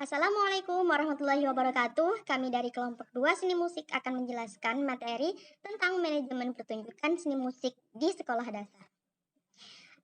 Assalamualaikum warahmatullahi wabarakatuh. Kami dari kelompok 2 Seni Musik akan menjelaskan materi tentang manajemen pertunjukan seni musik di sekolah dasar.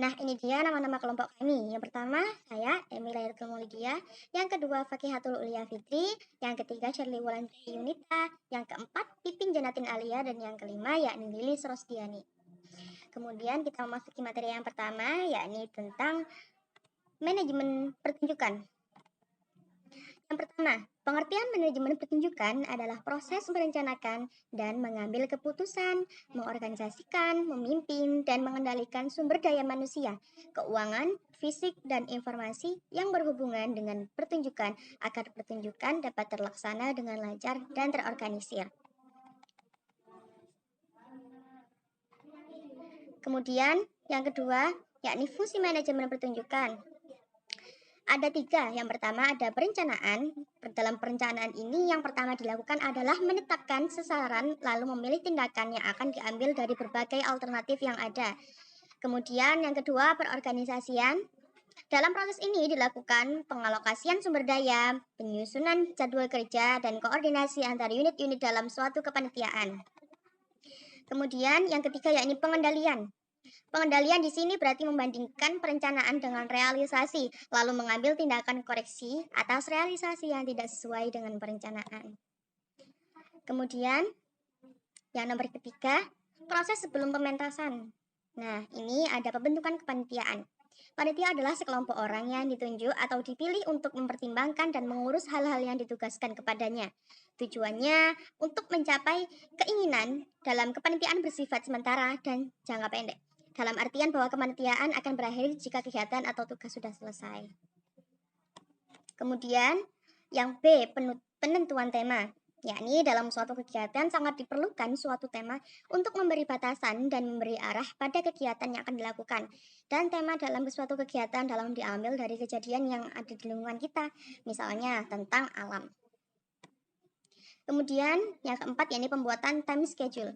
Nah, ini dia nama-nama kelompok kami. Yang pertama, saya Emilia Lydia. Yang kedua, Fakihatul Ulia Fitri. Yang ketiga, Shirley Wulanti Yunita. Yang keempat, Pipin Janatin Alia. Dan yang kelima, yakni Lilis Rosdiani. Kemudian kita memasuki materi yang pertama, yakni tentang manajemen pertunjukan. Yang pertama, pengertian manajemen pertunjukan adalah proses merencanakan dan mengambil keputusan, mengorganisasikan, memimpin, dan mengendalikan sumber daya manusia, keuangan, fisik, dan informasi yang berhubungan dengan pertunjukan agar pertunjukan dapat terlaksana dengan lancar dan terorganisir. Kemudian, yang kedua, yakni fungsi manajemen pertunjukan. Ada 3. Yang pertama ada perencanaan. Dalam perencanaan ini yang pertama dilakukan adalah menetapkan sasaran lalu memilih tindakan yang akan diambil dari berbagai alternatif yang ada. Kemudian yang kedua perorganisasian. Dalam proses ini dilakukan pengalokasian sumber daya, penyusunan jadwal kerja, dan koordinasi antar unit-unit dalam suatu kepanitiaan. Kemudian yang ketiga yakni pengendalian. Pengendalian di sini berarti membandingkan perencanaan dengan realisasi, lalu mengambil tindakan koreksi atas realisasi yang tidak sesuai dengan perencanaan. Kemudian, yang nomor ketiga, proses sebelum pementasan. Nah, ini ada pembentukan kepanitiaan. Panitia adalah sekelompok orang yang ditunjuk atau dipilih untuk mempertimbangkan dan mengurus hal-hal yang ditugaskan kepadanya. Tujuannya untuk mencapai keinginan dalam kepanitiaan bersifat sementara dan jangka pendek. Dalam artian bahwa kepanitiaan akan berakhir jika kegiatan atau tugas sudah selesai. Kemudian, yang B, penentuan tema. Yakni dalam suatu kegiatan sangat diperlukan suatu tema untuk memberi batasan dan memberi arah pada kegiatan yang akan dilakukan. Dan tema dalam suatu kegiatan dalam diambil dari kejadian yang ada di lingkungan kita, misalnya tentang alam. Kemudian yang keempat yakni pembuatan time schedule.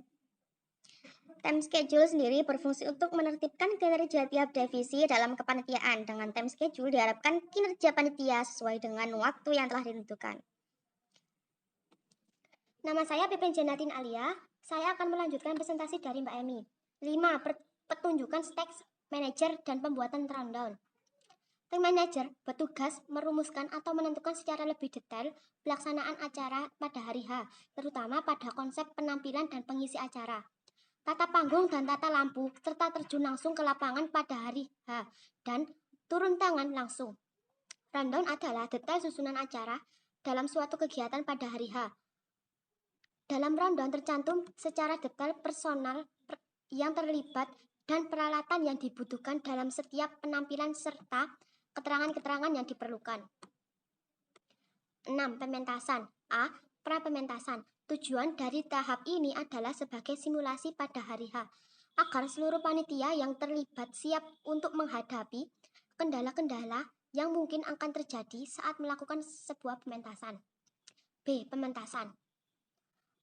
Time schedule sendiri berfungsi untuk menertibkan kinerja tiap divisi dalam kepanitiaan. Dengan time schedule diharapkan kinerja panitia sesuai dengan waktu yang telah ditentukan. Nama saya Pipin Janatin Alia. Saya akan melanjutkan presentasi dari Mbak Emi. 5. Pertunjukan stage manager dan pembuatan rundown. Tim manager bertugas merumuskan atau menentukan secara lebih detail pelaksanaan acara pada hari H, terutama pada konsep penampilan dan pengisi acara. Tata panggung dan tata lampu, serta terjun langsung ke lapangan pada hari H, dan turun tangan langsung. Rundown adalah detail susunan acara dalam suatu kegiatan pada hari H. Dalam rundown tercantum secara detail personal yang terlibat dan peralatan yang dibutuhkan dalam setiap penampilan serta keterangan-keterangan yang diperlukan. 6. Pementasan. A. Pra-pementasan. Tujuan dari tahap ini adalah sebagai simulasi pada hari H, agar seluruh panitia yang terlibat siap untuk menghadapi kendala-kendala yang mungkin akan terjadi saat melakukan sebuah pementasan. B. Pementasan.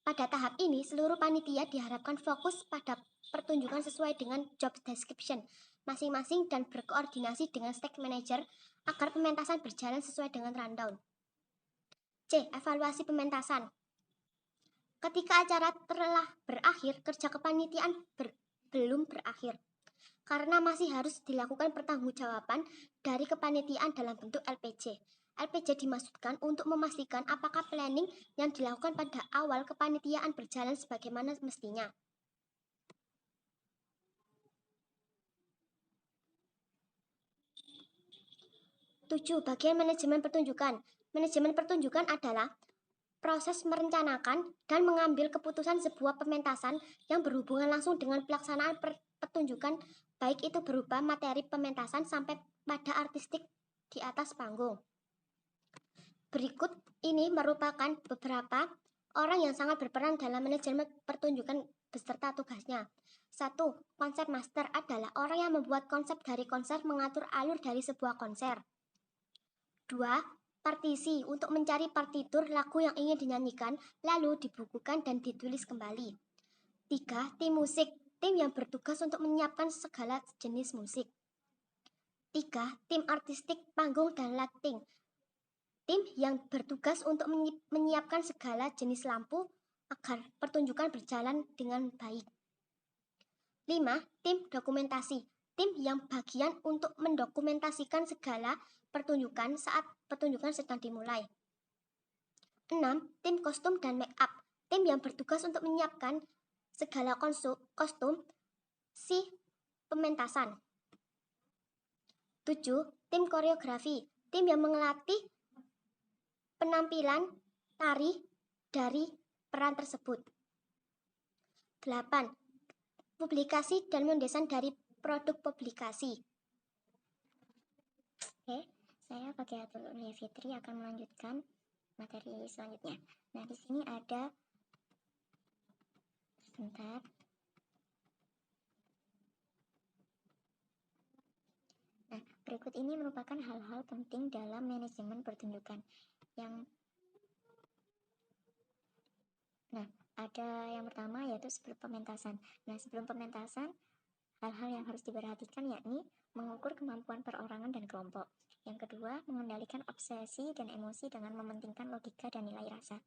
Pada tahap ini, seluruh panitia diharapkan fokus pada pertunjukan sesuai dengan job description masing-masing dan berkoordinasi dengan stage manager agar pementasan berjalan sesuai dengan rundown. C. Evaluasi pementasan. Ketika acara telah berakhir, kerja kepanitiaan belum berakhir, karena masih harus dilakukan pertanggungjawaban dari kepanitiaan dalam bentuk LPJ. LPJ dimaksudkan untuk memastikan apakah planning yang dilakukan pada awal kepanitiaan berjalan sebagaimana mestinya. Tujuh. Bagian manajemen pertunjukan. Manajemen pertunjukan adalah proses merencanakan dan mengambil keputusan sebuah pementasan yang berhubungan langsung dengan pelaksanaan pertunjukan, baik itu berupa materi pementasan sampai pada artistik di atas panggung. Berikut ini merupakan beberapa orang yang sangat berperan dalam manajemen pertunjukan beserta tugasnya. 1. Konsep master adalah orang yang membuat konsep dari konser, mengatur alur dari sebuah konser. 2. Partisi untuk mencari partitur lagu yang ingin dinyanyikan, lalu dibukukan dan ditulis kembali. 3. Tim musik, tim yang bertugas untuk menyiapkan segala jenis musik. 3. Tim artistik, panggung dan lighting, tim tim yang bertugas untuk menyiapkan segala jenis lampu agar pertunjukan berjalan dengan baik. 5. Tim dokumentasi. Tim yang bagian untuk mendokumentasikan segala pertunjukan saat pertunjukan sedang dimulai. 6. Tim kostum dan make up. Tim yang bertugas untuk menyiapkan segala kostum si pementasan. 7. Tim koreografi. Tim yang melatih penampilan tari dari peran tersebut. 8. Publikasi dan mendesain dari produk publikasi. Oke, saya pakai Atul Ulia Fitri akan melanjutkan materi selanjutnya. Nah, di sini ada sebentar. Nah, berikut ini merupakan hal-hal penting dalam manajemen pertunjukan ada yang pertama yaitu sebelum pementasan. Nah, sebelum pementasan, hal-hal yang harus diperhatikan yakni mengukur kemampuan perorangan dan kelompok. Yang kedua, mengendalikan obsesi dan emosi dengan mementingkan logika dan nilai rasa.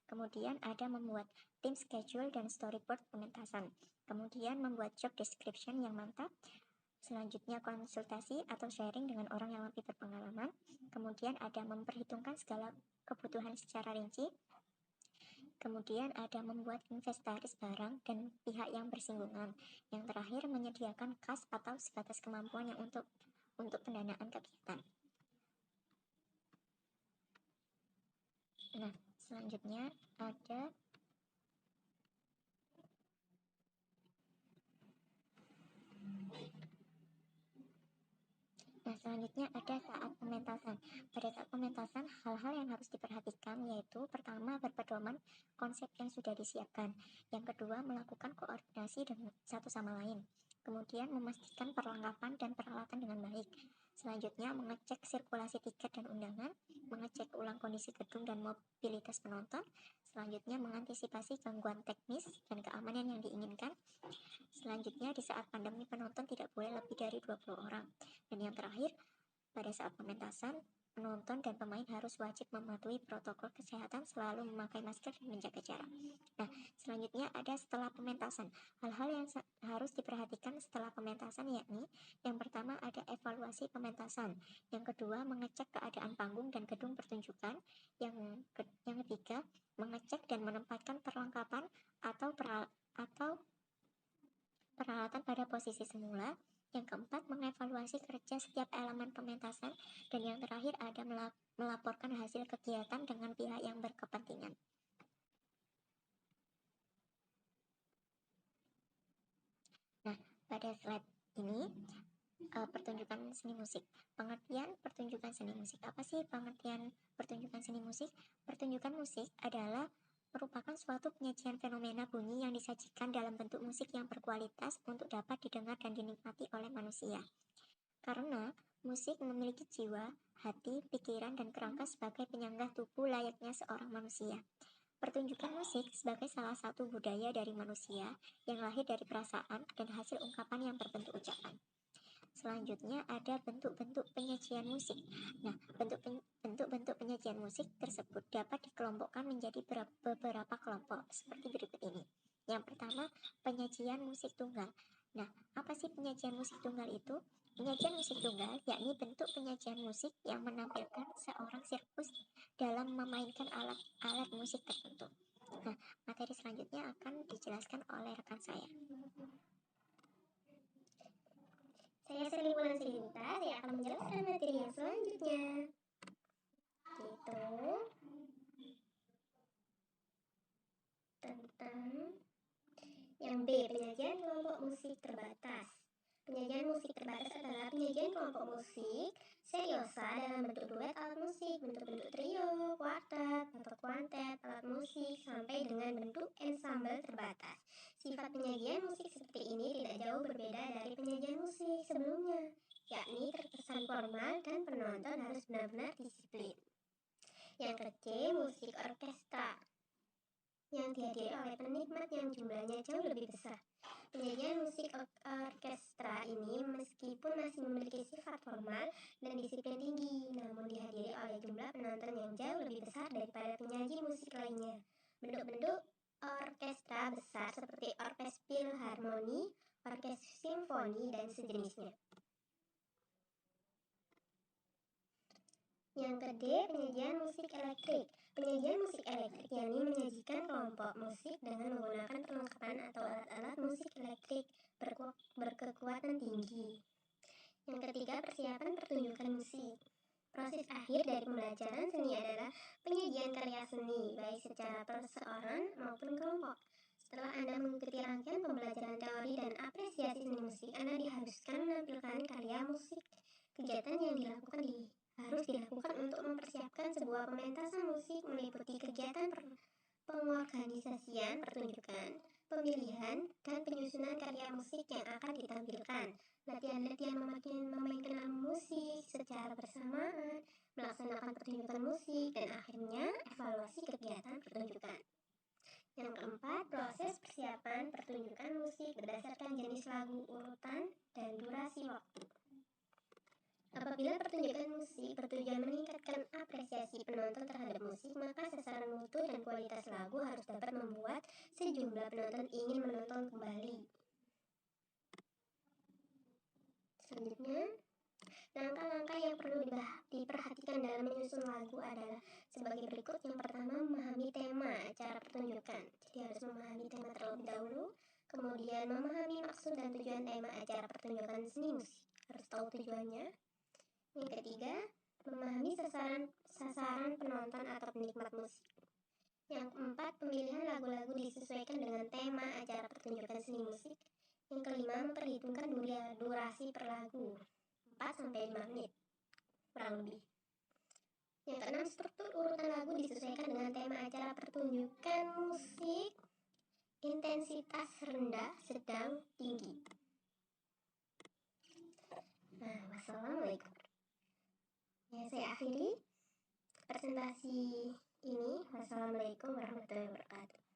Kemudian ada membuat tim schedule dan storyboard pementasan. Kemudian membuat job description yang mantap. Selanjutnya konsultasi atau sharing dengan orang yang lebih berpengalaman. Kemudian ada memperhitungkan segala kebutuhan secara rinci. Kemudian ada membuat inventaris barang dan pihak yang bersinggungan. Yang terakhir menyediakan kas atau sebatas kemampuan yang untuk pendanaan kegiatan. Nah, selanjutnya ada saat pementasan. Pada saat pementasan, hal-hal yang harus diperhatikan yaitu pertama, berpedoman konsep yang sudah disiapkan. Yang kedua, melakukan koordinasi dengan satu sama lain. Kemudian memastikan perlengkapan dan peralatan dengan baik. Selanjutnya, mengecek sirkulasi tiket dan undangan, mengecek ulang kondisi gedung dan mobilitas penonton. Selanjutnya, mengantisipasi gangguan teknis dan keamanan yang diinginkan. Selanjutnya, di saat pandemi penonton tidak boleh lebih dari 20 orang. Dan yang terakhir, pada saat pementasan, penonton dan pemain harus wajib mematuhi protokol kesehatan, selalu memakai masker dan menjaga jarak. Nah, selanjutnya ada setelah pementasan. Hal-hal yang harus diperhatikan setelah pementasan yakni yang pertama ada evaluasi pementasan. Yang kedua, mengecek keadaan panggung dan gedung pertunjukan. Yang ketiga, mengecek dan menempatkan perlengkapan atau peralatan pada posisi semula. Yang keempat, mengevaluasi kerja setiap elemen pementasan. Dan yang terakhir ada melaporkan hasil kegiatan dengan pihak yang berkepentingan. Nah, pada slide ini pertunjukan seni musik. Pengertian pertunjukan seni musik. Apa sih pengertian pertunjukan seni musik? Pertunjukan musik adalah merupakan suatu penyajian fenomena bunyi yang disajikan dalam bentuk musik yang berkualitas untuk dapat didengar dan dinikmati oleh manusia. Karena musik memiliki jiwa, hati, pikiran, dan kerangka sebagai penyanggah tubuh layaknya seorang manusia. Pertunjukan musik sebagai salah satu budaya dari manusia yang lahir dari perasaan dan hasil ungkapan yang berbentuk ucapan. Selanjutnya ada bentuk-bentuk penyajian musik. Nah, bentuk-bentuk penyajian musik tersebut dapat dikelompokkan menjadi beberapa kelompok seperti berikut ini. Yang pertama, penyajian musik tunggal. Nah, apa sih penyajian musik tunggal itu? Penyajian musik tunggal yakni bentuk penyajian musik yang menampilkan seorang sirkus dalam memainkan alat musik tertentu. Nah, materi selanjutnya akan dijelaskan oleh rekan saya. Saya Sri Wulan Sinta, saya akan menjelaskan materi yang selanjutnya. Yaitu tentang yang B, penyajian kelompok musik terbatas. Penyajian musik terbatas adalah penyajian kelompok musik seriosa dalam bentuk duet alat musik, bentuk-bentuk trio, kuartet, atau kuantet alat musik, sampai dengan bentuk ensemble terbatas. Sifat penyajian musik seperti ini tidak jauh berbeda dari penyajian musik sebelumnya, yakni terkesan formal dan penonton harus benar-benar disiplin. Yang ke C, musik orkestra yang dihadiri oleh penikmat yang jumlahnya jauh lebih besar. Penyajian musik orkestra ini meskipun masih memiliki sifat formal dan disiplin tinggi, namun dihadiri oleh jumlah penonton yang jauh lebih besar daripada penyaji musik lainnya. Bentuk-bentuk orkestra besar seperti orkes filharmoni, orkes simfoni, dan sejenisnya. Yang kedua, penyajian musik elektrik. Penyajian musik elektrik yakni menyajikan kelompok musik dengan menggunakan perlengkapan atau alat-alat musik elektrik berkekuatan tinggi. Yang ketiga, persiapan pertunjukan musik. Proses akhir dari pembelajaran seni adalah penyajian karya seni, baik secara perseorangan maupun kelompok. Setelah Anda mengikuti rangkaian pembelajaran teori dan apresiasi seni musik, Anda diharuskan menampilkan karya musik. Kegiatan yang harus dilakukan untuk mempersiapkan sebuah pementasan musik meliputi kegiatan pengorganisasian pertunjukan, pemilihan, dan penyusunan karya musik yang akan ditampilkan, latihan-latihan memainkan alat musik secara bersamaan, melaksanakan pertunjukan musik, dan akhirnya evaluasi kegiatan pertunjukan. Yang keempat, proses persiapan pertunjukan musik berdasarkan jenis lagu, urutan, dan durasi waktu. Apabila pertunjukan musik bertujuan meningkatkan apresiasi penonton terhadap musik, maka sasaran mutu dan kualitas lagu harus dapat membuat sejumlah penonton ingin menonton kembali. Selanjutnya, langkah-langkah yang perlu diperhatikan dalam menyusun lagu adalah sebagai berikut. Yang pertama, memahami tema acara pertunjukan. Jadi harus memahami tema terlebih dahulu, kemudian memahami maksud dan tujuan tema acara pertunjukan seni musik. Harus tahu tujuannya. Yang ketiga, memahami sasaran penonton atau penikmat musik. Yang keempat, pemilihan lagu-lagu disesuaikan dengan tema acara pertunjukan seni musik. Yang kelima, memperhitungkan durasi per lagu 4-5 menit kurang lebih. Yang keenam, struktur urutan lagu disesuaikan dengan tema acara pertunjukan musik. Intensitas rendah, sedang, tinggi. Wassalamualaikum. Ya, saya akhiri presentasi ini. Wassalamualaikum warahmatullahi wabarakatuh.